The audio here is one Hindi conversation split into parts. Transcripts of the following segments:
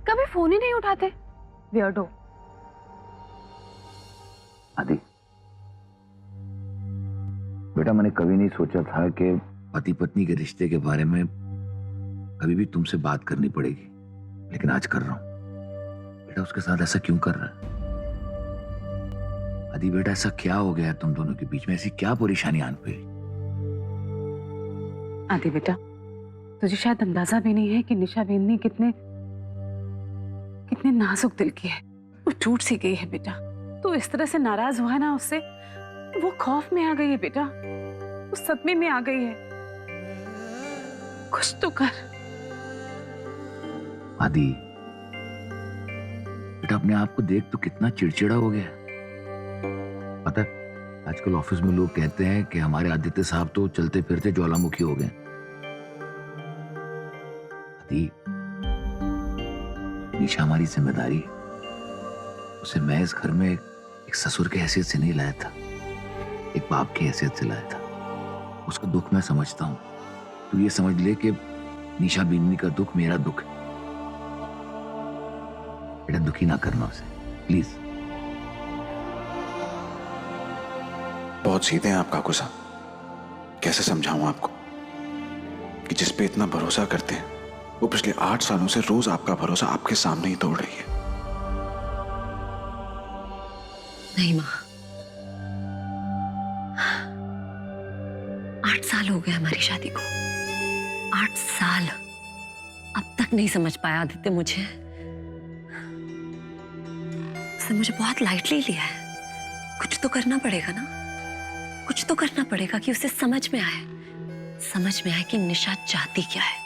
कभी फोन ही नहीं उठाते, वियर्डो। आदि बेटा, मैंने कभी नहीं सोचा था कि पति पत्नी के रिश्ते के बारे में कभी भी तुमसे बात करनी पड़ेगी, लेकिन आज कर रहा हूं। बेटा, उसके साथ ऐसा क्यों कर रहा है? आदि बेटा, ऐसा क्या हो गया तुम दोनों के बीच में? ऐसी क्या परेशानी आन पड़ी? आदि बेटा, तुझे शायद अंदाजा भी नहीं है कि निशा बेंदनी कितने नाजुक दिल की है। वो टूट सी गई है बेटा। तू इस तरह से नाराज हुआ है ना उससे, वो खौफ में आ गई है बेटा, वो सदमे में आ गई है। कुछ तो कर। आदि बेटा, अपने आप को देख तो कितना चिड़चिड़ा हो गया। पता है, आजकल ऑफिस में लोग कहते हैं कि हमारे आदित्य साहब तो चलते फिरते ज्वालामुखी हो गए। आदि, निशा हमारी जिम्मेदारी है। उसे मैं इस घर में एक ससुर की हैसियत से नहीं लाया था, एक बाप की हैसियत से लाया था। उसका दुख मैं समझता हूं। तू ये समझ ले कि निशा बेंदनी का दुख मेरा दुख है। बेटा, दुखी ना करना उसे, प्लीज। बहुत सीधे हैं आप काकू साहब। कैसे समझाऊं आपको कि जिस पे इतना भरोसा करते हैं वो पिछले 8 सालों से रोज आपका भरोसा आपके सामने ही तोड़ रही है। नहीं मां, 8 साल हो गए हमारी शादी को। 8 साल। अब तक नहीं समझ पाया आदित्य मुझे। उसने मुझे बहुत लाइटली लिया है। कुछ तो करना पड़ेगा ना, कुछ तो करना पड़ेगा कि उसे समझ में आए कि निशा चाहती क्या है।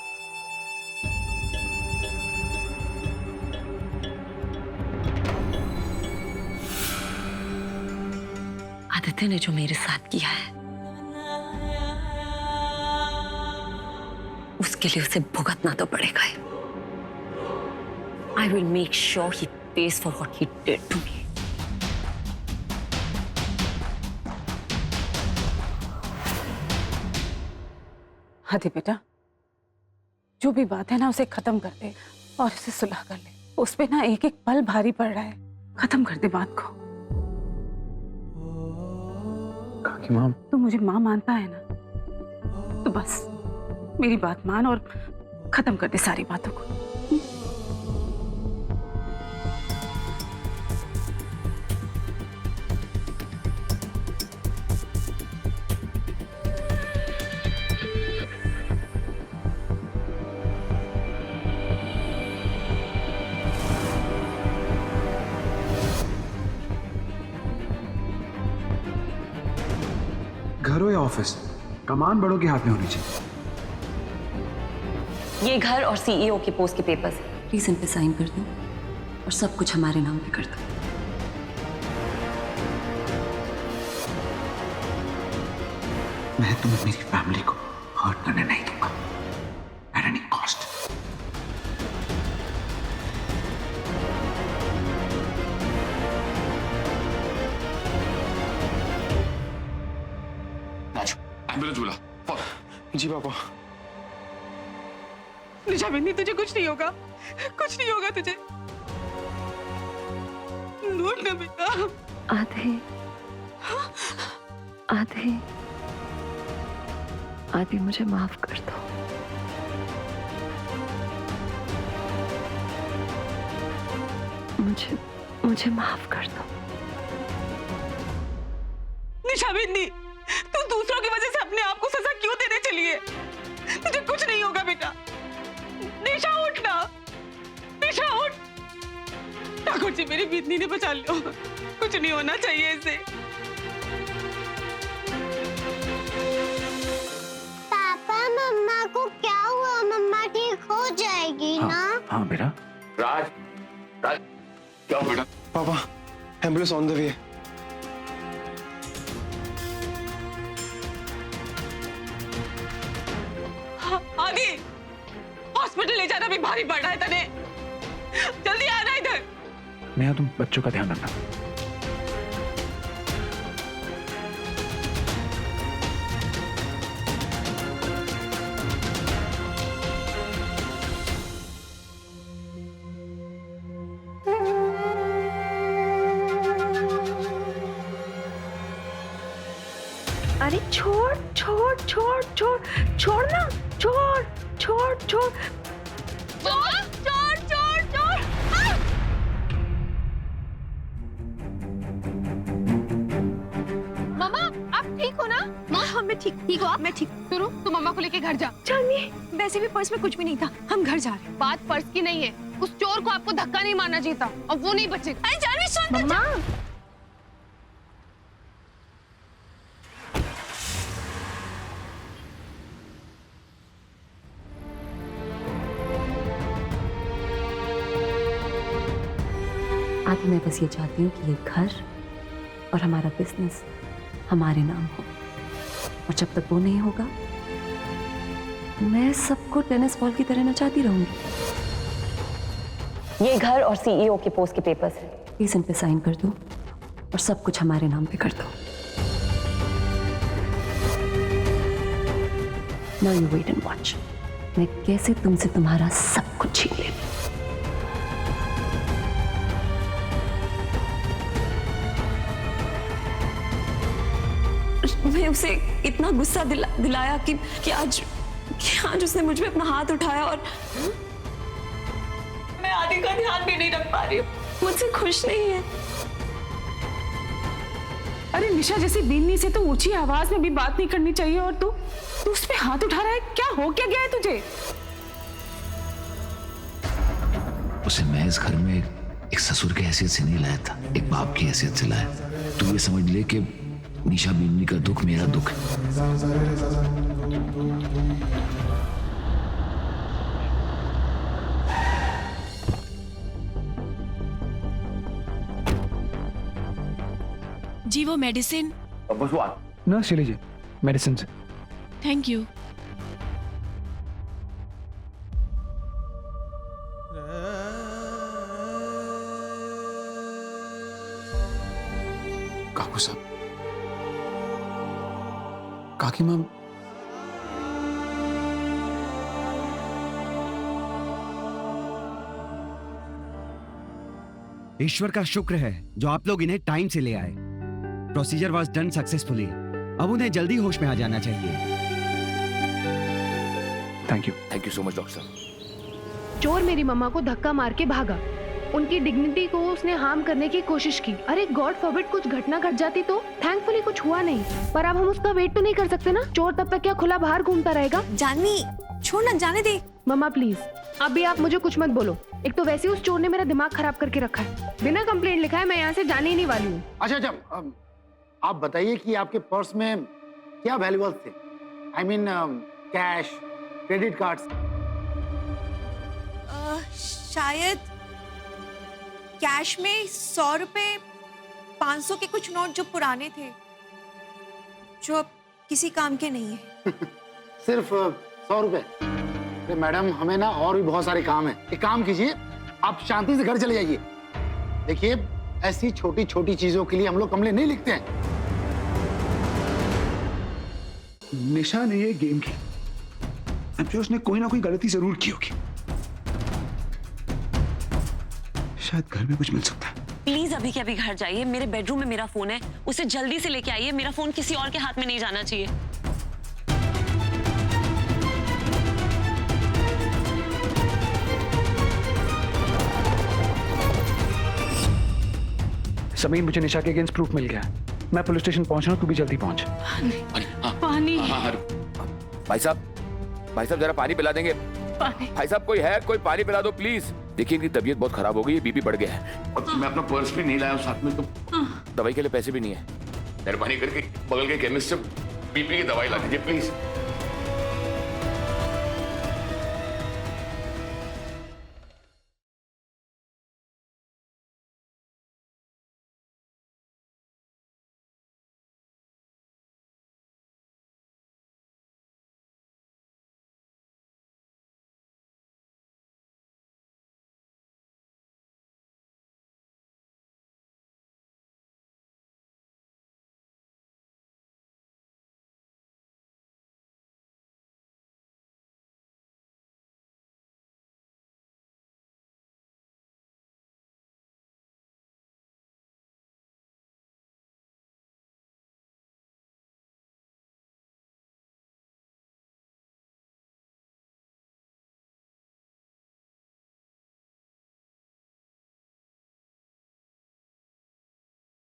आदित्य ने जो मेरे साथ किया है उसके लिए उसे भुगतना तो पड़ेगा ही। I will make sure he pays for what he did to me. आदि बेटा, जो भी बात है ना उसे खत्म कर दे और उसे सुलह कर ले। उस पे ना एक एक पल भारी पड़ रहा है। खत्म कर दे बात को। काकी मां, तू मुझे मां मानता है ना, तो बस मेरी बात मान और खत्म कर दे सारी बातों को। घर हो या ऑफिस, कमान बड़ों के हाथ में होनी चाहिए। ये घर और सीईओ के पोस्ट के पेपर्स हैं। प्लीज इन पे साइन कर दो और सब कुछ हमारे नाम पे कर दो। मैं तुम्हें मेरी फैमिली को हर्ट करने नहीं दूंगा एट एनी कॉस्ट। एम्बुलेंस बुला। जी पापा। निशा बेंदनी, तुझे कुछ नहीं होगा, कुछ नहीं होगा तुझे। लौट ना बेटा। आदि मुझे माफ कर दो। मुझे माफ कर दो। निशा बेंदनी, तू दूसरों की वजह से अपने आप को सजा क्यों देने चली है? तुझे कुछ नहीं होगा बेटा। निशा उठ ना, निशा उठ। ठाकुर जी, मेरी बेंदनी ने बचा लो। कुछ नहीं होना चाहिए इसे। पापा, मम्मा को क्या हुआ? मम्मा ठीक हो जाएगी ना? हाँ बेटा। राज, राज, क्या हो बेटा? पापा, एम्बुलेंस ऑन द वे है। आदि, हॉस्पिटल ले जाना भी भारी पड़ रहा है तने। जल्दी आना इधर। नेहा, तुम बच्चों का ध्यान रखना। अरे छोड़ छोड़ छोड़ छोड़ छोड़ ना, छोड़ छोड़ छोड़ छोड़ छोड़ छोड़ छोड़। मम्मा आप ठीक हो ना? माँ हाँ मैं ठीक हो। मैं ठीक। सुनो तू मम्मा को लेके घर जा। जानवी वैसे भी पर्स में कुछ भी नहीं था, हम घर जा रहे हैं। बात पर्स की नहीं है, उस चोर को आपको धक्का नहीं मारना चाहिए था और वो नहीं बचेगा। अरे जानवी सुन तो जा। आज मैं बस ये चाहती हूँ कि ये घर और हमारा बिजनेस हमारे नाम हो, और जब तक वो नहीं होगा मैं सबको टेनिस बॉल की तरह नचाती रहूंगी। ये घर और सीईओ के पोस्ट के पेपर्स हैं, प्लीज इन पे साइन कर दो और सब कुछ हमारे नाम पे कर दो। Now you wait and watch, मैं कैसे तुमसे तुम्हारा सब कुछ छीन लेती हूँ। मैं उसे इतना गुस्सा दिलाया कि आज उसने मुझ पे अपना हाथ उठाया और मैं आदि का ध्यान भी नहीं रख पा रही हूँ, मुझसे खुश नहीं है। अरे निशा जैसी बीनी से तो ऊंची आवाज में भी बात नहीं करनी चाहिए, और तू उस पे हाथ उठा रहा है। क्या हो क्या गया है तुझे? उसे मैं इस घर में एक ससुर की हैसियत से नहीं लाया था, एक बाप की हैसियत से लाया। तू ये समझ ले कि निशा बीनी का दुख मेरा दुख है। जी वो मेडिसिन। ना चली जी मेडिसिन से। Thank you. काकू साहब, काकी मैम, ईश्वर का शुक्र है जो आप लोग इन्हें टाइम से ले आए। Procedure was done successfully. अब उन्हें जल्दी होश में आ जाना चाहिए। Thank you so much doctor साहब। चोर मेरी मम्मा को धक्का मार के भागा, उनकी डिग्निटी को उसने हार्म करने की कोशिश की। अरे गॉड फॉरबिड कुछ घटना घट जाती तो। थैंकफुली कुछ हुआ नहीं, पर अब हम उसका वेट तो नहीं कर सकते ना। चोर तब तक क्या खुला बाहर घूमता रहेगा? जानवी छोड़ ना, जाने दे। मम्मा प्लीज अभी आप मुझे कुछ मत बोलो। एक तो वैसे ही उस चोर ने मेरा दिमाग खराब करके रखा है। बिना कंप्लेंट लिखा है मैं यहाँ से जाने ही नहीं वाली हूँ। अच्छा, आप बताइए कि आपके पर्स में क्या वैल्यूएबल्स थे? I mean cash, credit cards. शायद कैश में 100 रुपए, 500 के कुछ नोट जो पुराने थे, जो अब किसी काम के नहीं है। सिर्फ 100 रुपए? अरे मैडम, हमें ना और भी बहुत सारे काम है। एक काम कीजिए, आप शांति से घर चले जाइए। देखिए, ऐसी छोटी छोटी चीजों के लिए हम लोग कंप्लेंट नहीं लिखते हैं। निशा ने ये गेम की, उसने कोई ना कोई गलती जरूर की होगी। शायद घर में कुछ मिल सकता है। प्लीज अभी के अभी घर जाइए। मेरे बेडरूम में मेरा फोन है, उसे जल्दी से लेके आइए। मेरा फोन किसी और के हाथ में नहीं जाना चाहिए। समीर, मुझे निशा के अगेंस्ट प्रूफ मिल गया। मैं पुलिस स्टेशन पहुंच रहा हूँ, तू भी जल्दी पहुंच। पानी। भाई साहब जरा पानी पिला देंगे? भाई साहब कोई पानी पिला दो प्लीज। देखिए इनकी तबीयत बहुत खराब हो गई है, बीपी बढ़ गया है। और मैं अपना पर्स भी नहीं लाया साथ में, तो दवाई के लिए पैसे भी नहीं है। मेहरबानी करके बगल के केमिस्ट से बीपी की दवाई ला दीजिए प्लीज।